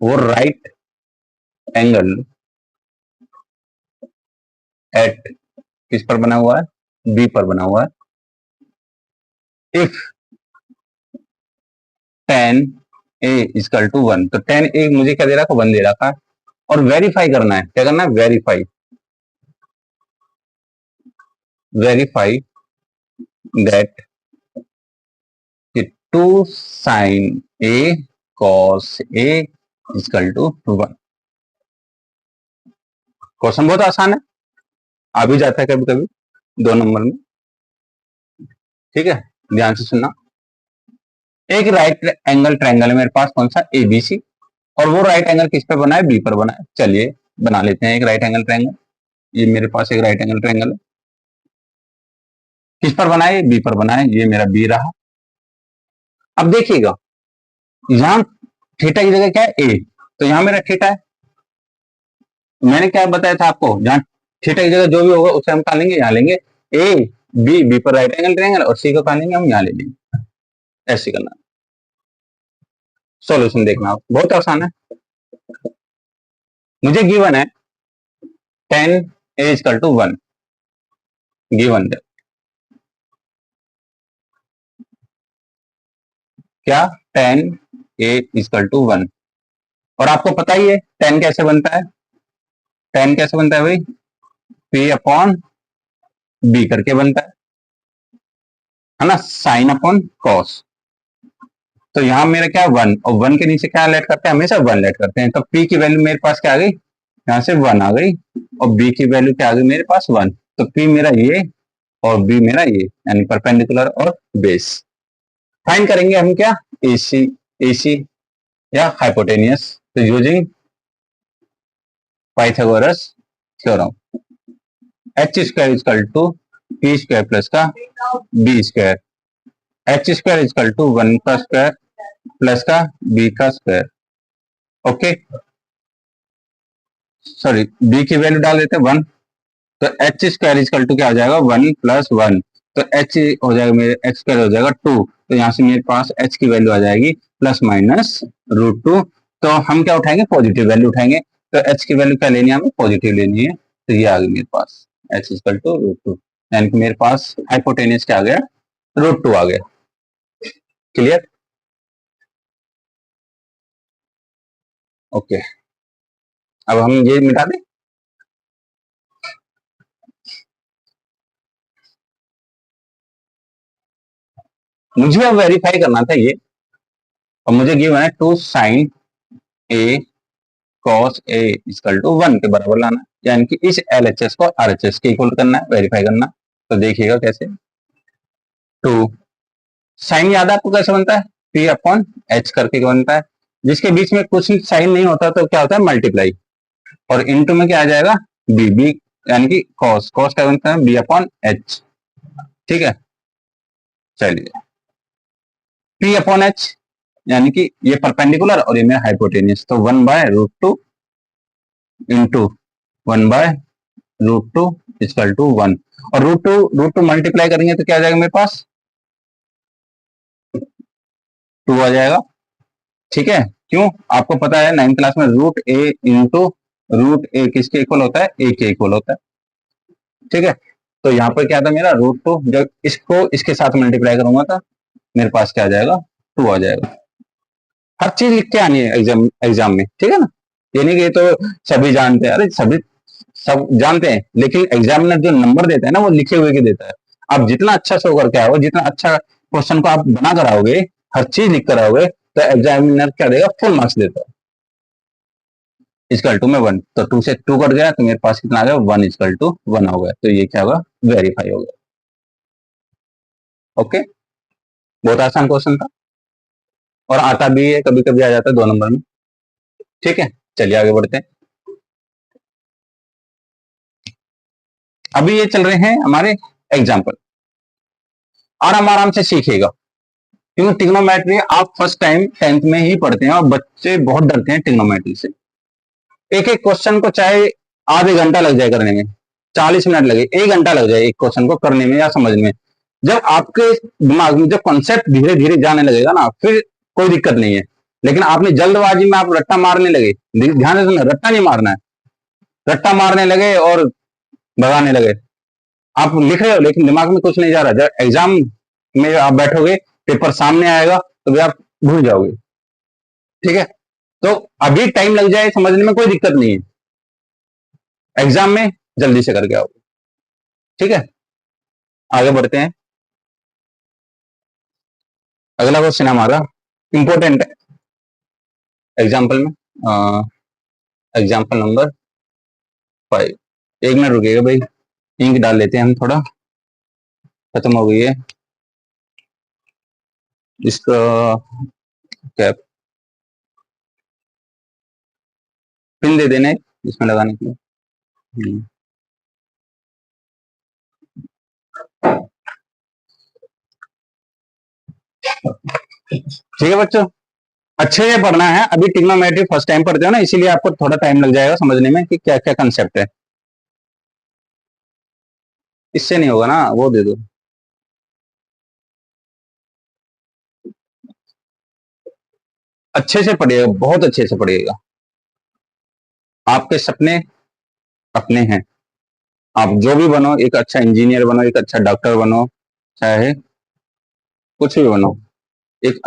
वो राइट एंगल एट किस पर बना हुआ है, B पर बना हुआ है। If tan A equal to 1, तो tan A मुझे क्या दे रखा, 1 दे रखा है, और वेरीफाई करना है, क्या करना है, verify that 2 sin A cos A equal to 1। Question बहुत आसान है, आ भी जाता है कभी कभी 2 नंबर में। ठीक है, ध्यान से सुनना। एक राइट एंगल ट्रायंगल है मेरे पास, कौन सा, ABC, और वो राइट एंगल किस पे बना है, B पर बना है। चलिए बना लेते हैं एक राइट एंगल ट्रायंगल। ये मेरे पास एक राइट एंगल ट्रायंगल है, किस पर बना है, B पर बना है, ये मेरा B रहा। अब देखिएगा, यहाँ थीटा की जगह क्या है, A, तो यहाँ मेरा थीटा है। मैंने क्या बताया था आपको, जहाँ थीटा की जगह जो भी होगा उसे हम कहा लेंगे, यहाँ लेंगे B पर राइट एंगल ट्रायंगल, और C को कहा लेंगे हम यहाँ ले लेंगे। ऐसे करना, सॉल्यूशन देखना, बहुत आसान है। मुझे गिवन है tan A equal to 1, given है क्या, tan A इक्वल टू 1, और आपको पता ही है tan कैसे बनता है, tan कैसे बनता है भाई, P अपॉन B करके बनता है ना, साइन अपॉन कॉस। तो यहाँ मेरा क्या, 1, और 1 के नीचे क्या लेट करते हैं, हमेशा 1 लेट करते हैं। तो P की वैल्यू मेरे पास क्या आ गई, यहाँ से 1 आ गई, और B की वैल्यू क्या आ गई मेरे पास, 1। तो P मेरा ये और B मेरा ये, यानी परपेंडिकुलर और बेस। फाइंड करेंगे हम क्या, AC या हाइपोटेनियस, तो using Pythagoras theorem, H square equal to P square plus का B square, H square equal to 1 का स्क्वायर प्लस का B का स्क्वायर। ओके, सॉरी, B की वैल्यू डाल देते हैं 1, तो H स्क्वायर इक्वल टू क्या हो जाएगा, 1 प्लस 1, तो H हो जाएगा मेरे, H स्क्वायर हो जाएगा 2, तो यहाँ से मेरे पास H की वैल्यू आ जाएगी प्लस माइनस √2। तो हम क्या उठाएंगे, पॉजिटिव वैल्यू उठाएंगे, तो H की वैल्यू क्या लेनी है, हमें पॉजिटिव लेनी है। तो ये आ गई मेरे पास H इक्वल टू √2, यानी कि मेरे पास हाइपोटेनियस क्या आ गया, √2 आ गया। Clear, okay. अब हम ये मिटा दें, मुझे अब वेरीफाई करना था ये, और मुझे गिवन है 2 sin A cos A equal to 1 के बराबर लाना, यानी कि इस LHS को RHS के इक्वल करना है, वेरीफाई करना। तो देखिएगा कैसे, 2 साइन याद है आपको कैसे बनता है, P अपॉन H करके बनता है, जिसके बीच में कुछ साइन नहीं होता तो क्या होता है, मल्टीप्लाई, और इनटू में क्या आ जाएगा, B यानी कि cos क्या बनता है, B अपॉन H। ठीक है, चलिए P अपॉन H, यानी कि ये परपेंडिकुलर और ये मेरा हाइपोटेनियस, तो 1/√2 इंटू 1/√2 रूट 2 इक्वल टू 1, और रूट टू मल्टीप्लाई करेंगे तो क्या आ जाएगा मेरे पास, 2 आ जाएगा। ठीक है, क्यों, आपको पता है 9th क्लास में रूट ए इंटू रूट ए किसके इक्वल होता है, ए के इक्वल होता है। ठीक है, तो यहाँ पर क्या था मेरा, रूट 2, जब इसको इसके साथ मल्टीप्लाई करूंगा तो मेरे पास क्या आ जाएगा, 2 आ जाएगा। हर चीज लिख के आनी है एग्जाम में, ठीक है ना। ये नहीं कि ये तो सभी जानते हैं, अरे सभी सब जानते हैं, लेकिन एग्जामिनर जो नंबर देता है ना वो लिखे हुए के देता है। आप जितना अच्छा शो करके आओगे, जितना अच्छा क्वेश्चन को आप बना कर आओगे, हर चीज लिख कर आओगे, तो एग्जामिनर क्या देगा, फुल मार्क्स देता है। इक्वल टू में 1, तो 2 से 2 कट गया तो मेरे पास कितना आ गया, 1 इक्वल टू 1 हो गया, तो ये क्या होगा, वेरीफाई हो गया। ओके, बहुत आसान क्वेश्चन था, और आता भी है, कभी कभी आ जाता है 2 नंबर में। ठीक है, चलिए आगे बढ़ते हैं। अभी ये चल रहे हैं हमारे एग्जाम्पल, आराम आराम से सीखिएगा, क्योंकि ट्रिग्नोमेट्री आप फर्स्ट टाइम 10th में ही पढ़ते हैं, और बच्चे बहुत डरते हैं ट्रिग्नोमेट्री से। एक एक क्वेश्चन को चाहे आधे घंटा लग जाए करने में, 40 मिनट लगे, 1 घंटा लग जाए एक क्वेश्चन को करने में या समझने में, जब आपके दिमाग में जब कॉन्सेप्ट धीरे धीरे जाने लगेगा ना, फिर कोई दिक्कत नहीं है। लेकिन आपने जल्दबाजी में आप रट्टा मारने लगे, ध्यान से सुनना, रट्टा नहीं मारना है, रट्टा मारने लगे और भगाने लगे, आप लिख रहे हो लेकिन दिमाग में कुछ नहीं जा रहा, जब एग्जाम में आप बैठोगे, पेपर सामने आएगा तो भी आप भूल जाओगे। ठीक है, तो अभी टाइम लग जाए समझने में कोई दिक्कत नहीं है, एग्जाम में जल्दी से करके आओगे। ठीक है, आगे बढ़ते हैं। अगला क्वेश्चन हमारा इंपॉर्टेंट है एग्जाम्पल में, एग्जाम्पल नंबर 5। 1 मिनट रुकिएगा भाई, इंक डाल लेते हैं हम, थोड़ा खत्म हो गई है इसका कैप, पिन दे देने इसमें लगाने के लिए। ठीक है बच्चों, अच्छे से पढ़ना है, अभी ट्रिग्नोमेट्री फर्स्ट टाइम पढ़ते हो ना, इसीलिए आपको थोड़ा टाइम लग जाएगा समझने में कि क्या क्या कंसेप्ट है। इससे नहीं होगा ना, वो दे दो। अच्छे से पढ़िएगा, बहुत अच्छे से पढ़िएगा, आपके सपने अपने हैं, आप जो भी बनो, एक अच्छा इंजीनियर बनो, एक अच्छा डॉक्टर बनो, चाहे कुछ भी बनो, एक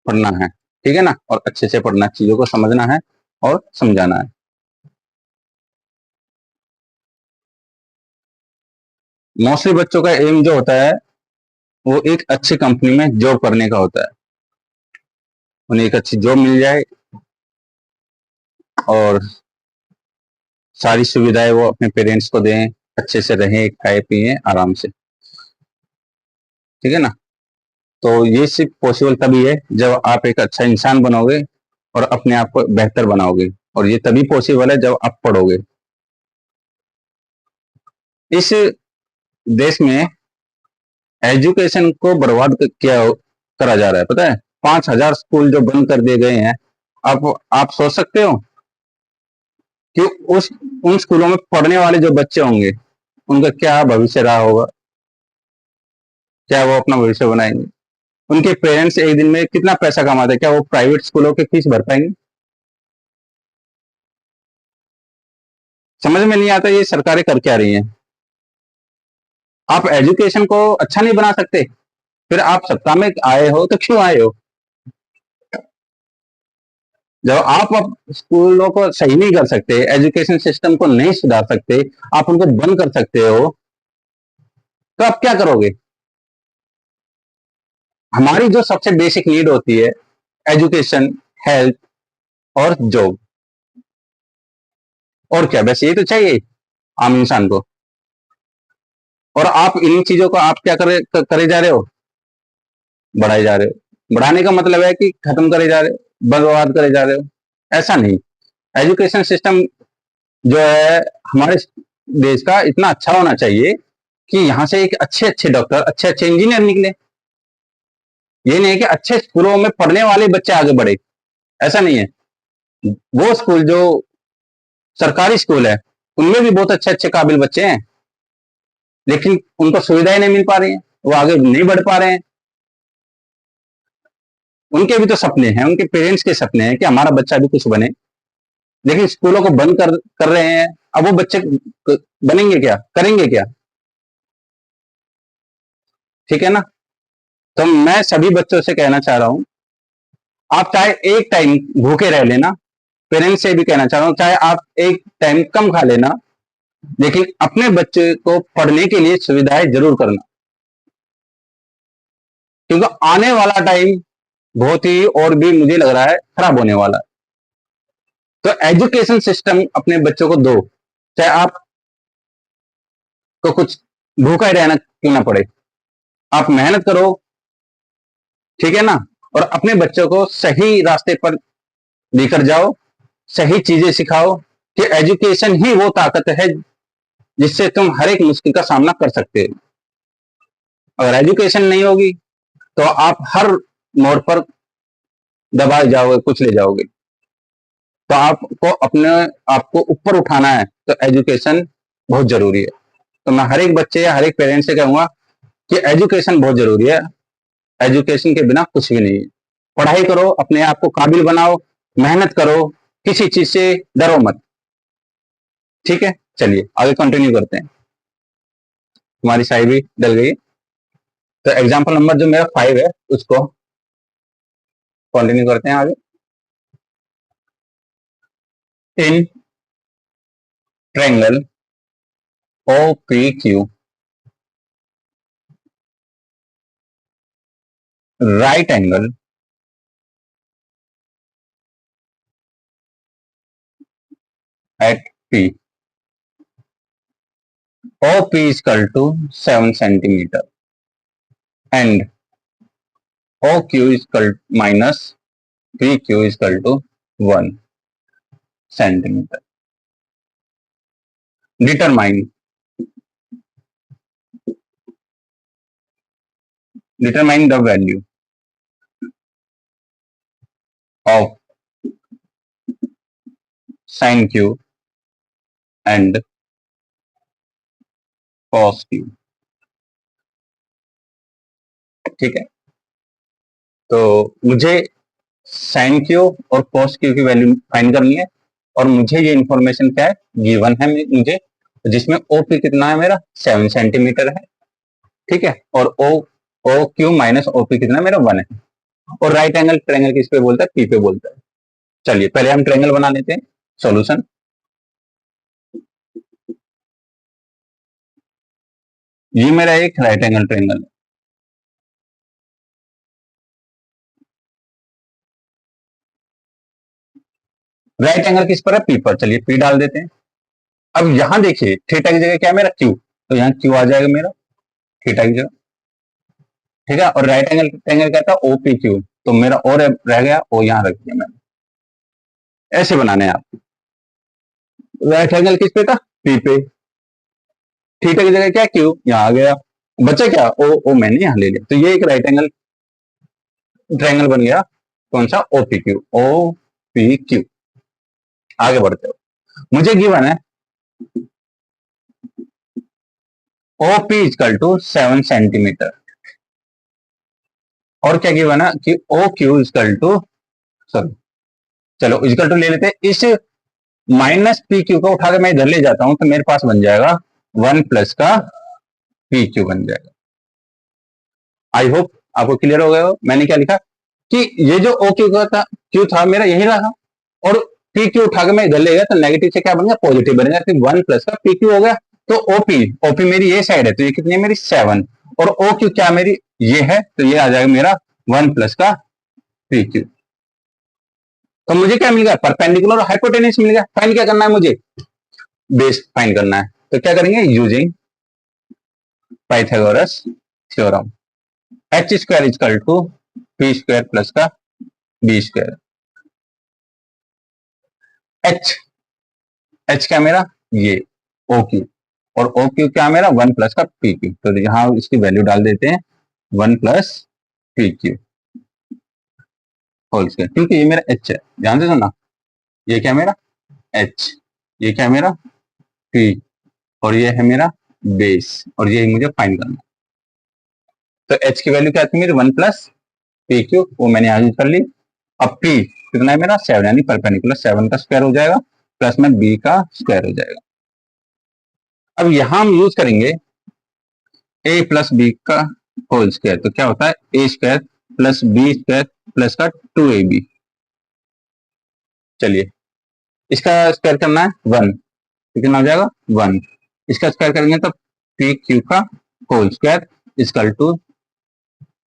पढ़ना है, ठीक है ना, और अच्छे से पढ़ना, चीजों को समझना है और समझाना है। मोस्टली बच्चों का एम जो होता है वो एक अच्छी कंपनी में जॉब करने का होता है, उन्हें एक अच्छी जॉब मिल जाए और सारी सुविधाएं वो अपने पेरेंट्स को दें, अच्छे से रहें, खाए पिए आराम से। ठीक है ना, तो ये सिर्फ पॉसिबल तभी है जब आप एक अच्छा इंसान बनोगे और अपने आप को बेहतर बनाओगे, और ये तभी पॉसिबल है जब आप पढ़ोगे। इस देश में एजुकेशन को बर्बाद किया करा जा रहा है, पता है, 5,000 स्कूल जो बंद कर दिए गए हैं। आप सोच सकते हो कि उस उन स्कूलों में पढ़ने वाले जो बच्चे होंगे उनका क्या भविष्य रहा होगा, क्या वो अपना भविष्य बनाएंगे, उनके पेरेंट्स एक दिन में कितना पैसा कमाते हैं, क्या वो प्राइवेट स्कूलों की फीस भर पाएंगे। समझ में नहीं आता ये सरकारें कर क्या रही हैं। आप एजुकेशन को अच्छा नहीं बना सकते, फिर आप सत्ता में आए हो तो क्यों आए हो। जब आप स्कूलों को सही नहीं कर सकते, एजुकेशन सिस्टम को नहीं सुधार सकते, आप उनको बंद कर सकते हो, तो आप क्या करोगे। हमारी जो सबसे बेसिक नीड होती है, एजुकेशन, हेल्थ और जॉब, और क्या, बस ये तो चाहिए आम इंसान को। और आप इन चीजों को आप क्या करे जा रहे हो, बढ़ाए जा रहे हो। बढ़ाने का मतलब है कि खत्म करे जा रहे हो, बर्बाद करे जा रहे हो, ऐसा नहीं। एजुकेशन सिस्टम जो है हमारे देश का इतना अच्छा होना चाहिए कि यहाँ से एक अच्छे अच्छे डॉक्टर, अच्छे अच्छे इंजीनियर निकले। ये नहीं है कि अच्छे स्कूलों में पढ़ने वाले बच्चे आगे बढ़े, ऐसा नहीं है। वो स्कूल जो सरकारी स्कूल है उनमें भी बहुत अच्छे अच्छे काबिल बच्चे हैं, लेकिन उनको सुविधाएं नहीं मिल पा रही हैं, वो आगे नहीं बढ़ पा रहे हैं। उनके भी तो सपने हैं, उनके पेरेंट्स के सपने हैं कि हमारा बच्चा भी कुछ बने, लेकिन स्कूलों को बंद कर रहे हैं। अब वो बच्चे बनेंगे क्या, करेंगे क्या? ठीक है ना? तो मैं सभी बच्चों से कहना चाह रहा हूं, आप चाहे एक टाइम भूखे रह लेना, पेरेंट्स से भी कहना चाह रहा हूं, चाहे आप एक टाइम कम खा लेना, लेकिन अपने बच्चे को पढ़ने के लिए सुविधाएं जरूर करना, क्योंकि आने वाला टाइम बहुत ही और भी मुझे लग रहा है खराब होने वाला है। तो एजुकेशन सिस्टम अपने बच्चों को दो, चाहे आपको कुछ भूखा ही रहना क्यों ना पड़े, आप मेहनत करो, ठीक है ना? और अपने बच्चों को सही रास्ते पर लेकर जाओ, सही चीजें सिखाओ, कि एजुकेशन ही वो ताकत है जिससे तुम हर एक मुश्किल का सामना कर सकते हो। अगर एजुकेशन नहीं होगी तो आप हर मोड़ पर दबाए जाओगे, कुचले जाओगे। तो आपको अपने आपको ऊपर उठाना है तो एजुकेशन बहुत जरूरी है। तो मैं हर एक बच्चे या हर एक पेरेंट्स से कहूंगा कि एजुकेशन बहुत जरूरी है, एजुकेशन के बिना कुछ भी नहीं है। पढ़ाई करो, अपने आप को काबिल बनाओ, मेहनत करो, किसी चीज से डरो मत। ठीक है, चलिए आगे कंटिन्यू करते हैं। हमारी शाही भी डल गई। तो एग्जाम्पल नंबर जो मेरा 5 है उसको कंटिन्यू करते हैं आगे। In triangle O P Q, right angle at P, OP is equal to 7 centimeter and OQ is equal minus PQ is equal to 1 centimeter. Determine the value of sin Q and cos Q. ठीक है, तो मुझे sin Q और cos Q की value find करनी है, और मुझे ये इंफॉर्मेशन क्या है, गिवन है मुझे, जिसमें OP कितना है मेरा 7 सेंटीमीटर है, ठीक है, और OQ माइनस OP कितना मेरा 1 है। और राइट एंगल ट्रायंगल किस पे बोलता है, पी पे बोलता है। चलिए पहले हम ट्रायंगल बना लेते हैं। सॉल्यूशन, ये मेरा एक राइट एंगल ट्रायंगल है। राइट एंगल किस पर है, पी पर। चलिए पी डाल देते हैं। अब यहां देखिए थीटा की जगह क्या है मेरा, क्यू, तो यहाँ क्यू आ जाएगा मेरा थीटा की जगह, ठीक है। और राइट एंगल ट्रायंगल क्या था, ओपी क्यू, तो मेरा और रह गया, ओ यहाँ रख दिया मैंने। ऐसे बनाने हैं आप। राइट एंगल किस पे था, पी पे, थीटा की जगह क्या, क्यू, यहाँ आ गया, बचा क्या, ओ मैंने यहाँ ले लिया। तो ये एक राइट एंगल ट्रायंगल बन गया, कौन सा, OP Q, O P Q. आगे बढ़ते हो, मुझे गिवन है ओपी इक्वल टू 7 सेंटीमीटर, और क्या गिवन है कि O Q equal to, sorry चलो इक्वल टू ले लेते हैं। इस माइनस पी क्यू को उठा के मैं इधर ले जाता हूं तो मेरे पास बन जाएगा 1 प्लस का पी क्यू बन जाएगा। आई होप आपको क्लियर हो गया हो। मैंने क्या लिखा कि ये जो ओ क्यू का था, क्यू था मेरा यही रहा, और पी क्यू उठा के मैं इधर ले गया तो नेगेटिव से क्या बन गया, पॉजिटिव बन गया, फिर 1 प्लस का पी क्यू हो गया। तो ओपी, ओपी मेरी ये साइड है तो ये कितनी है मेरी 7, और ओ क्यू क्या मेरी ये है, तो ये आ जाएगा मेरा 1 प्लस का पी क्यू। तो मुझे क्या मिल गया, परपेंडिकुलर और हाइपोटेन्यूस मिल गया। फाइंड क्या करना है मुझे, बेस फाइंड करना है। तो क्या करेंगे, using Pythagoras theorem, H square is equal to P square plus का बी स्क्वायर। एच, एच क्या मेरा ये ओ क्यू, और ओ क्यू क्या मेरा 1 प्लस का पी क्यू। तो यहां इसकी वैल्यू डाल देते हैं 1 plus P Q whole square, क्योंकि ये मेरा एच है, ध्यान से सुनना, ये क्या मेरा एच, ये क्या मेरा पी, और ये है मेरा बेस, और ये मुझे फाइंड करना है। तो एच की वैल्यू क्या थी मेरी 1 प्लस पी क्यू, वो मैंने यहाँ यूज कर ली। अब पी कितना है मेरा 7, यानी परपेंडिकुलर 7 का स्क्वायर हो जाएगा प्लस में बी का स्क्वायर हो जाएगा। अब यहां हम यूज करेंगे ए प्लस बी का होल स्क्वायर, तो क्या होता है A square plus B square plus का 2ab। चलिए इसका स्क्वायर करना है 1, तो कितना हो जाएगा 1। इसका स्क्वायर करेंगे तो पी क्यू का होल स्क्वायर इक्वल टू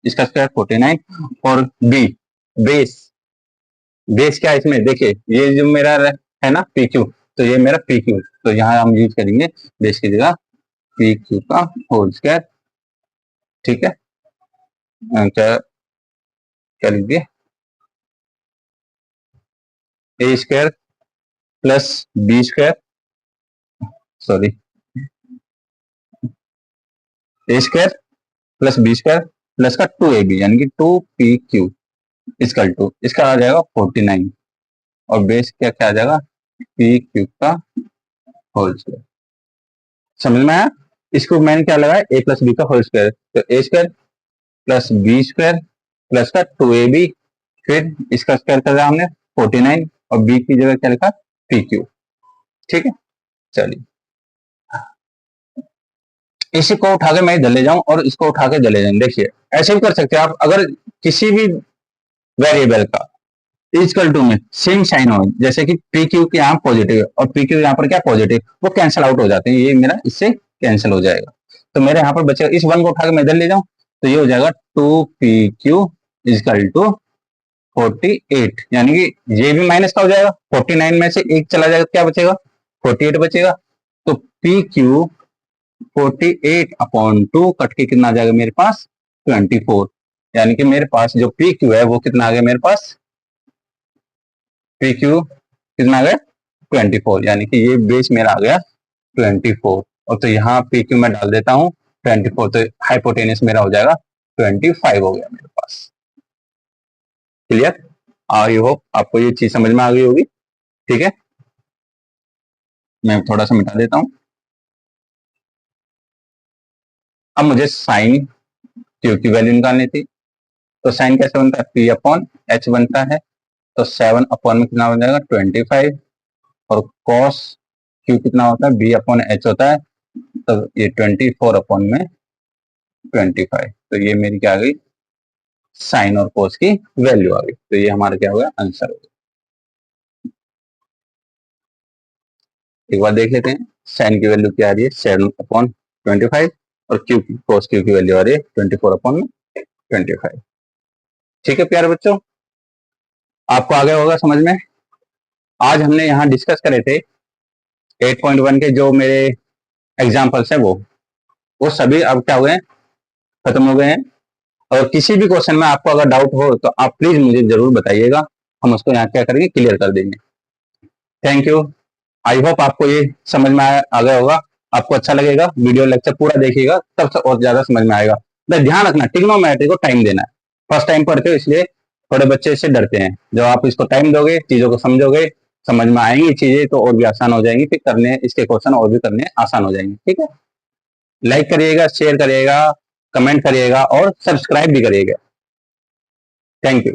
इसका स्क्वायर 49, और बी बेस, बेस क्या है इसमें देखिए, ये जो मेरा है ना पी क्यू, तो ये मेरा पी क्यू, तो यहाँ हम यूज करेंगे बेस की जगह पी क्यू का होल स्क्वायर। ठीक है, क्या क्या लिख दिए, A square plus B square, sorry A square plus B square plus का 2ab, यानी कि 2pq इक्वल टू इसका आ जाएगा 49, और बेस क्या क्या आ जाएगा पी क्यू का होल स्क्वायर। समझ में आया? इसको मैंने क्या लगाया ए प्लस बी का होल स्क्वायर, तो A square plus B square plus का 2ab, फिर इसका स्क्वायर कर दिया हमने 49, और बी की जगह क्या लिखा पी क्यू। ठीक है, चलिए इसी को उठा के मैं इधर ले जाऊं और इसको उठा के इधर ले जाऊं। देखिए ऐसे भी कर सकते हैं आप, अगर किसी भी वेरिएबल का इक्वल टू में सेम साइन हो, जैसे कि पी क्यू के यहाँ पॉजिटिव है और पी क्यू यहाँ पर क्या पॉजिटिव, वो कैंसिल आउट हो जाते हैं, ये मेरा इससे कैंसिल हो जाएगा। तो मेरे यहाँ पर बचेगा, इस 1 को उठा के मैं इधर ले जाऊं तो ये हो जाएगा 2pq इक्वल टू 48, यानी कि ये भी माइनस का हो जाएगा, 49 में से एक चला जाएगा, क्या बचेगा 48 बचेगा। तो पी क्यू 48 अपॉन 2 कट के कितना आ जाएगा मेरे पास 24, यानी कि मेरे पास जो पी क्यू है वो कितना आ गया मेरे पास, पी क्यू कितना आ गया 24, यानी कि ये बेस मेरा आ गया 24, और तो यहाँ पी क्यू में डाल देता हूँ 24, तो हाइपोटेनस मेरा हो जाएगा 25 हो गया मेरे पास। क्लियर? आई होप आपको ये चीज समझ में आ गई होगी। ठीक है, मैं थोड़ा सा मिटा देता हूँ। अब मुझे साइन क्यू की वैल्यू निकालनी थी, तो साइन कैसे बनता है पी अपॉन एच बनता है, तो 7 अपॉन में कितना हो जाएगा 25, और कॉस क्यू कितना होता है बी अपॉन एच होता है, तो ये 24 अपॉन में 25, तो ये मेरी क्या आ गई साइन और कोस की वैल्यू आ गई, तो ये हमारा क्या हो गया आंसर हो गया। एक बार देख लेते हैं साइन की वैल्यू क्या आ रही है 7 अपॉन 25, और क्यू की कोस क्यू की वैल्यू आ रही है 24 अपॉन में 25। ठीक है प्यारे बच्चों, आपको आ गया होगा समझ में। आज हमने यहाँ डिस्कस करे थे 8.1 के जो मेरे एग्जाम्पल्स है वो सभी अब क्या हुए हैं खत्म हो गए हैं, और किसी भी क्वेश्चन में आपको अगर डाउट हो तो आप प्लीज मुझे जरूर बताइएगा, हम उसको यहाँ क्या करेंगे क्लियर कर देंगे। थैंक यू, आई होप आपको ये समझ में आ गया होगा, आपको अच्छा लगेगा, वीडियो लेक्चर पूरा देखिएगा तब से और ज्यादा समझ में आएगा। बस ध्यान रखना ट्रिग्नोमेट्री को टाइम देना है, फर्स्ट टाइम पढ़ते हो इसलिए थोड़े बच्चे इससे डरते हैं, जब आप इसको टाइम दोगे चीजों को समझोगे समझ में आएंगी चीजें तो और भी आसान हो जाएंगी, फिर करने इसके क्वेश्चन और भी करने आसान हो जाएंगे। ठीक है, लाइक करिएगा, शेयर करिएगा, कमेंट करिएगा और सब्सक्राइब भी करिएगा। Thank you.